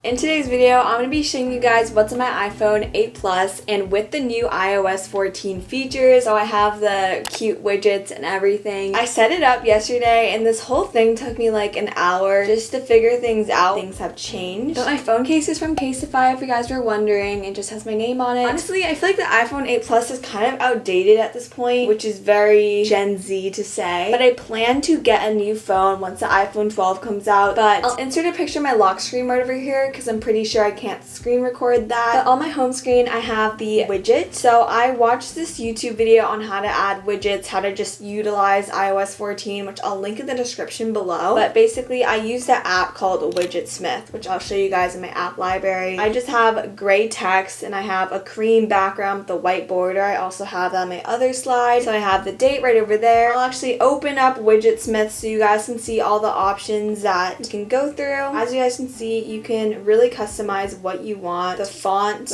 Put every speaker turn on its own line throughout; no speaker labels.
In today's video, I'm going to be showing you guys what's on my iPhone 8 Plus and with the new iOS 14 features. So I have the cute widgets and everything. I set it up yesterday and this whole thing took me like an hour just to figure things out. Things have changed. But my phone case is from Casetify if you guys were wondering. It just has my name on it. Honestly, I feel like the iPhone 8 Plus is kind of outdated at this point, which is very Gen Z to say. But I plan to get a new phone once the iPhone 12 comes out. But I'll insert a picture of my lock screen right over here because I'm pretty sure I can't screen record that. But on my home screen, I have the widget. So I watched this YouTube video on how to add widgets, how to just utilize iOS 14, which I'll link in the description below. But basically, I use the app called Widgetsmith, which I'll show you guys in my app library. I just have gray text and I have a cream background with the white border. I also have that on my other slide. So I have the date right over there. I'll actually open up Widgetsmith so you guys can see all the options that you can go through. As you guys can see, you can really customize what you want. The font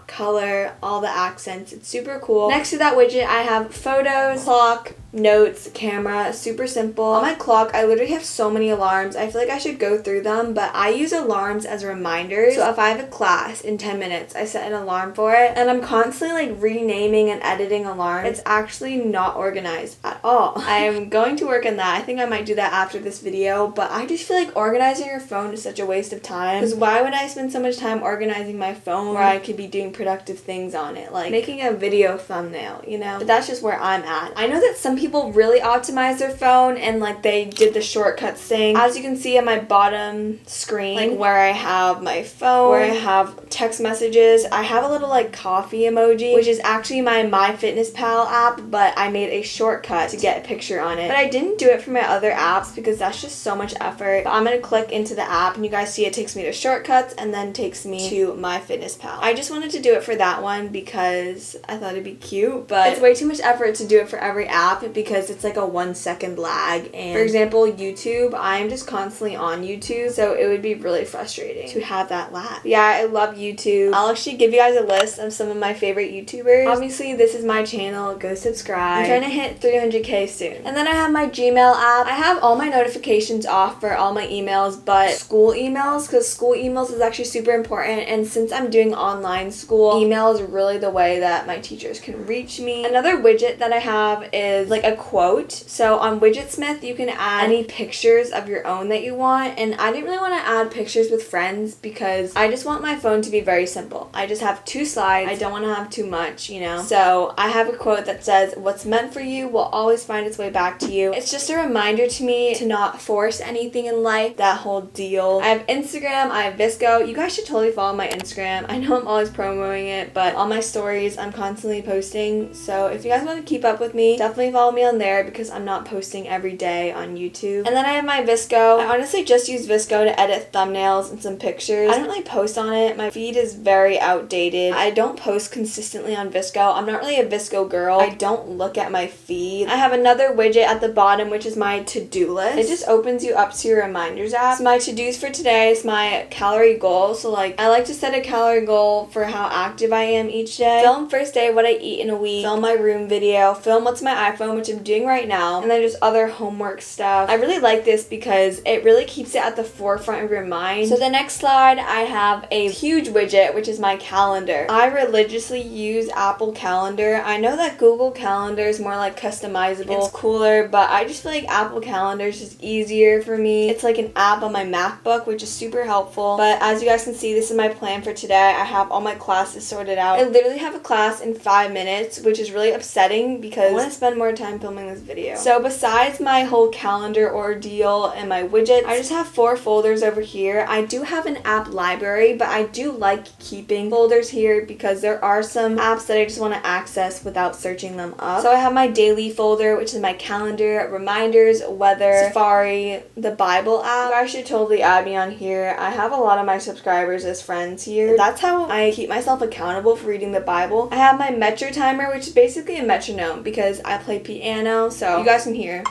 color, all the accents. It's super cool. Next to that widget, I have photos, clock, notes, camera, super simple. On my clock, I literally have so many alarms. I feel like I should go through them, but I use alarms as reminders. So if I have a class in 10 minutes, I set an alarm for it, and I'm constantly like renaming and editing alarms. It's actually not organized at all. I am going to work on that. I think I might do that after this video, but I just feel like organizing your phone is such a waste of time, because why would I spend so much time organizing my phone where I could be doing productive things on it, like making a video thumbnail, you know? But that's just where I'm at. I know that some people really optimize their phone and like they did the shortcuts thing. As you can see on my bottom screen, like where I have my phone, where I have text messages, I have a little like coffee emoji, which is actually my MyFitnessPal app, but I made a shortcut to get a picture on it. But I didn't do it for my other apps because that's just so much effort. But I'm gonna click into the app and you guys see it takes me to shortcuts and then takes me to MyFitnessPal. I just wanted to do it for that one because I thought it'd be cute, but it's way too much effort to do it for every app because it's like a 1 second lag. And for example, YouTube, I'm just constantly on YouTube, so it would be really frustrating to have that lag. Yeah, I love YouTube. I'll actually give you guys a list of some of my favorite YouTubers. Obviously, this is my channel. Go subscribe. I'm trying to hit 300k soon. And then I have my Gmail app. I have all my notifications off for all my emails, but school emails, because school emails is actually super important, and since I'm doing online school, email is really the way that my teachers can reach me. Another widget that I have is like a quote. So on Widgetsmith, you can add any pictures of your own that you want, and I didn't really want to add pictures with friends because I just want my phone to be very simple. I just have 2 slides. I don't want to have too much, you know? So I have a quote that says, "What's meant for you will always find its way back to you." It's just a reminder to me to not force anything in life, that whole deal. I have Instagram, I have Visco. You guys should totally follow my Instagram. I know I'm always promoting it, but on my stories, I'm constantly posting. So if you guys want to keep up with me, definitely follow me on there because I'm not posting every day on YouTube. And then I have my Visco. I honestly just use Visco to edit thumbnails and some pictures. I don't really post on it. My feed is very outdated. I don't post consistently on Visco. I'm not really a Visco girl. I don't look at my feed. I have another widget at the bottom, which is my to-do list. It just opens you up to your reminders app. So my to-dos for today is my calorie goal. So like, I like to set a calorie goal for how active I am each day. Film first day what I eat in a week. Film my room video. Film what's my iPhone, which I'm doing right now. And then just other homework stuff. I really like this because it really keeps it at the forefront of your mind. So the next slide, I have a huge widget, which is my calendar. I religiously use Apple Calendar. I know that Google Calendar is more like customizable. It's cooler, but I just feel like Apple Calendar is just easier for me. It's like an app on my MacBook, which is super helpful. But as you guys can see, this is my plan for today. I have all my classes sorted out. I literally have a class in 5 minutes, which is really upsetting because I want to spend more time filming this video. So besides my whole calendar ordeal and my widgets, I just have 4 folders over here. I do have an app library, but I do like keeping folders here because there are some apps that I just want to access without searching them up. So I have my daily folder, which is my calendar, reminders, weather, Safari, the Bible app. You guys should totally add me on here. I have a lot of my subscribers as friends here. That's how I keep myself accountable for reading the Bible. I have my metro timer, which is basically a metronome because I play piano, so you guys can hear.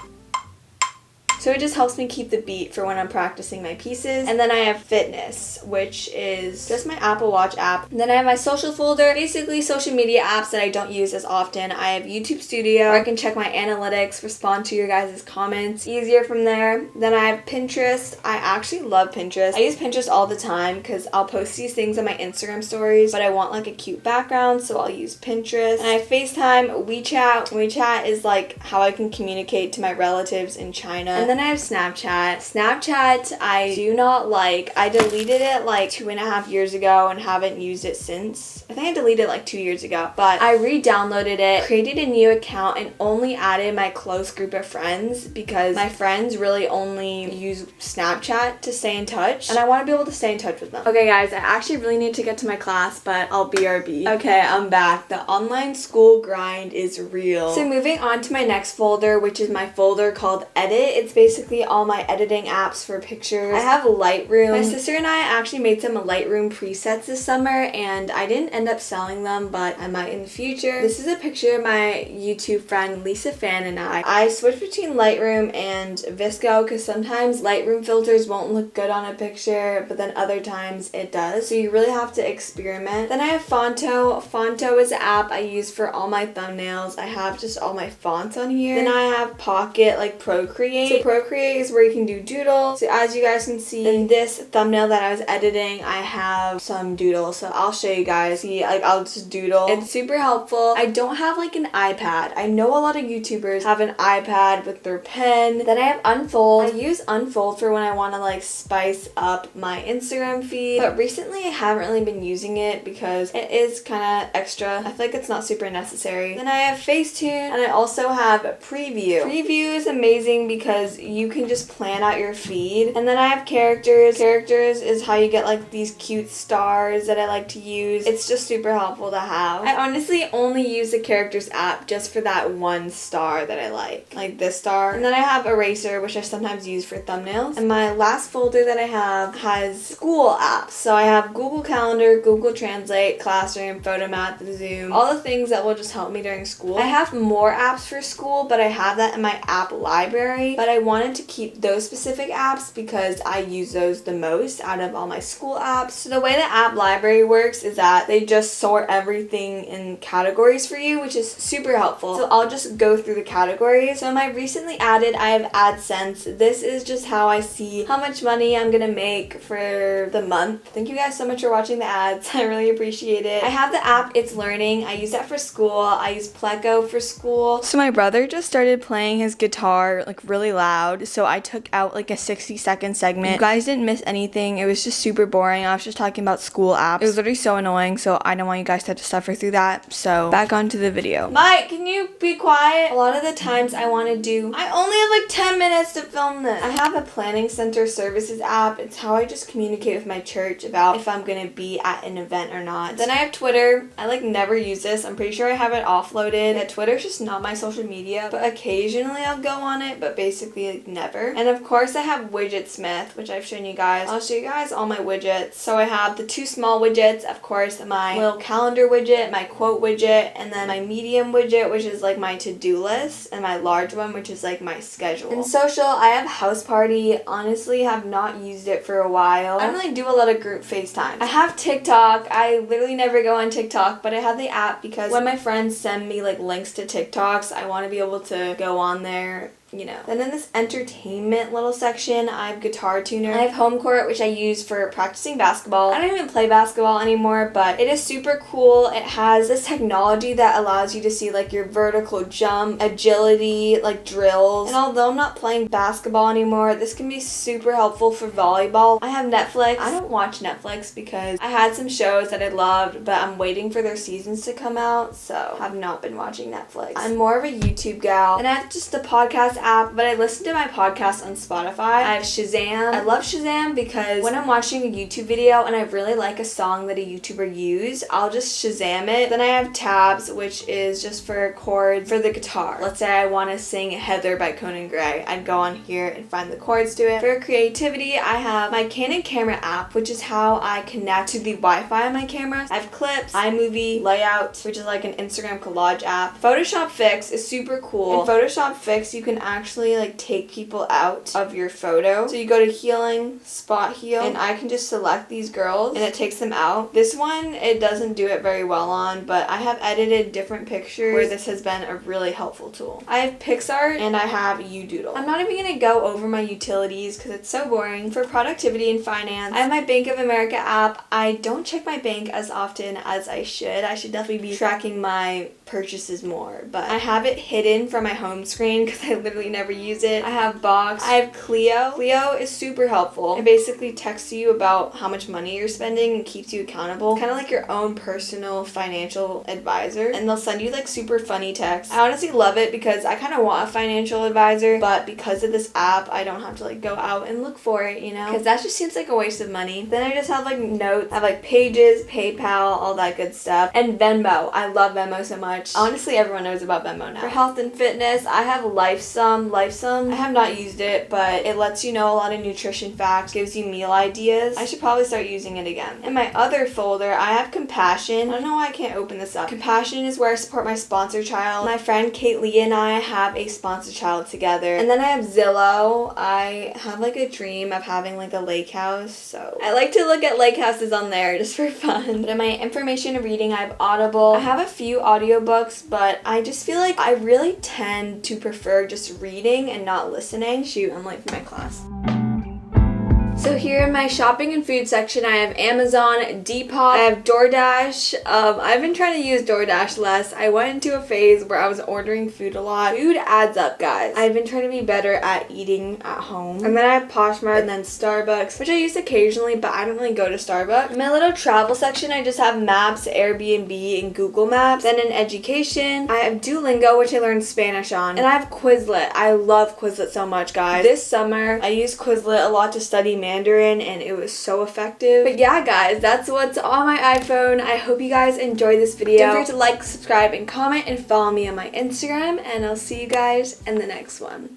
so it just helps me keep the beat for when I'm practicing my pieces. And then I have fitness, which is just my Apple Watch app. And then I have my social folder, basically social media apps that I don't use as often. I have YouTube Studio, where I can check my analytics, respond to your guys' comments easier from there. Then I have Pinterest. I actually love Pinterest. I use Pinterest all the time because I'll post these things on my Instagram stories, but I want like a cute background, so I'll use Pinterest. And I have FaceTime, WeChat. WeChat is like how I can communicate to my relatives in China. And then I have Snapchat. Snapchat I do not like. I deleted it like 2.5 years ago and haven't used it since. I think I deleted it like 2 years ago, but I re-downloaded it, created a new account, and only added my close group of friends because my friends really only use Snapchat to stay in touch, and I want to be able to stay in touch with them. Okay guys, I actually really need to get to my class, but I'll BRB. Okay, I'm back. The online school grind is real. So moving on to my next folder, which is my folder called Edit. It's basically all my editing apps for pictures. I have Lightroom. My sister and I actually made some Lightroom presets this summer, and I didn't end up selling them, but I might in the future. This is a picture of my YouTube friend Lisa Fan and I switch between Lightroom and VSCO because sometimes Lightroom filters won't look good on a picture, but then other times it does. So you really have to experiment. Then I have Fonto. Fonto is an app I use for all my thumbnails. I have just all my fonts on here. Then I have Pocket, like Procreate. So Procreate is where you can do doodles. So as you guys can see in this thumbnail that I was editing, I have some doodles. So I'll show you guys. See, like I'll just doodle. It's super helpful. I don't have like an iPad. I know a lot of YouTubers have an iPad with their pen. Then I have Unfold. I use Unfold for when I want to like spice up my Instagram feed, but recently I haven't really been using it because it is kind of extra. I feel like it's not super necessary. Then I have Facetune, and I also have Preview. Preview is amazing because you can just plan out your feed. And then I have Characters. Characters is how you get like these cute stars that I like to use. It's just super helpful to have. I honestly only use the Characters app just for that one star that I like this star. And then I have Eraser, which I sometimes use for thumbnails. And my last folder that I have has school apps. So I have Google Calendar, Google Translate, Classroom, Photomath, Zoom, all the things that will just help me during school. I have more apps for school, but I have that in my app library. But I wanted to keep those specific apps because I use those the most out of all my school apps. So the way the app library works is that they just sort everything in categories for you, which is super helpful. So I'll just go through the categories. So my recently added, I have Adsense. This is just how I see how much money I'm gonna make for the month. Thank you guys so much for watching the ads. I really appreciate it. I have the app It's Learning. I use that for school. I use Pleco for school. So my brother just started playing his guitar like really loud, so I took out like a 60-second segment. You guys didn't miss anything. It was just super boring. I was just talking about school apps. It was literally so annoying, so I don't want you guys to have to suffer through that. So back onto the video. Mike, can you be quiet? A lot of the times I want to do, I only have like 10 minutes to film this. I have a planning center services app. It's how I just communicate with my church about if I'm gonna be at an event or not. Then I have Twitter. I like never use this. I'm pretty sure I have it offloaded. Yeah, Twitter's just not my social media, but occasionally I'll go on it, but basically like never. And of course I have Widgetsmith, which I've shown you guys. I'll show you guys all my widgets. So I have the 2 small widgets, of course, my little calendar widget, my quote widget, and then my medium widget, which is like my to-do list, and my large one, which is like my schedule. In social, I have House Party. Honestly, have not used it for a while. I don't really do a lot of group FaceTime. I have TikTok. I literally never go on TikTok, but I have the app because when my friends send me like links to TikToks, I want to be able to go on there, you know. Then in this entertainment little section, I have Guitar Tuner. I have Home Court, which I use for practicing basketball. I don't even play basketball anymore, but it is super cool. It has this technology that allows you to see like your vertical jump, agility, like drills. And although I'm not playing basketball anymore, this can be super helpful for volleyball. I have Netflix. I don't watch Netflix because I had some shows that I loved, but I'm waiting for their seasons to come out, so I've not been watching Netflix. I'm more of a YouTube gal, and I have just the podcast app, but I listen to my podcast on Spotify. I have Shazam. I love Shazam because when I'm watching a YouTube video and I really like a song that a YouTuber used, I'll just Shazam it. Then I have Tabs, which is just for chords for the guitar. Let's say I want to sing Heather by Conan Gray. I'd go on here and find the chords to it. For creativity, I have my Canon camera app, which is how I connect to the Wi-Fi on my camera. I have Clips, iMovie, Layout, which is like an Instagram collage app. Photoshop Fix is super cool. In Photoshop Fix, you can actually like take people out of your photo. So you go to healing, spot heal, and I can just select these girls and it takes them out. This one, it doesn't do it very well on, but I have edited different pictures where this has been a really helpful tool. I have PixArt and I have UDoodle. I'm not even gonna go over my utilities because it's so boring. For productivity and finance, I have my Bank of America app. I don't check my bank as often as I should. I should definitely be tracking my purchases more, but I have it hidden from my home screen because I literally never use it. I have Box. I have Clio. Clio is super helpful. It basically texts you about how much money you're spending and keeps you accountable. Kind of like your own personal financial advisor, and they'll send you like super funny texts. I honestly love it because I kind of want a financial advisor, but because of this app, I don't have to like go out and look for it, you know, because that just seems like a waste of money. Then I just have like notes. I have like Pages, PayPal, all that good stuff, and Venmo. I love Venmo so much. Honestly, everyone knows about Venmo now. For health and fitness, I have LifeSum. LifeSum, I have not used it, but it lets you know a lot of nutrition facts, gives you meal ideas. I should probably start using it again. In my other folder, I have Compassion. I don't know why I can't open this up. Compassion is where I support my sponsor child. My friend Kate Lee and I have a sponsor child together. And then I have Zillow. I have like a dream of having like a lake house, so I like to look at lake houses on there just for fun. But in my information and reading, I have Audible. I have a few audiobooks, but I just feel like I really tend to prefer just reading and not listening. Shoot, I'm late for my class. So here in my shopping and food section, I have Amazon, Depop, I have DoorDash. I've been trying to use DoorDash less. I went into a phase where I was ordering food a lot. Food adds up, guys. I've been trying to be better at eating at home. And then I have Poshmark and then Starbucks, which I use occasionally, but I don't really go to Starbucks. In my little travel section, I just have Maps, Airbnb, and Google Maps. Then in education, I have Duolingo, which I learned Spanish on. And I have Quizlet. I love Quizlet so much, guys. This summer, I used Quizlet a lot to study Mandarin, and it was so effective. But yeah, guys, that's what's on my iPhone. I hope you guys enjoyed this video. Don't forget to like, subscribe, and comment, and follow me on my Instagram, and I'll see you guys in the next one.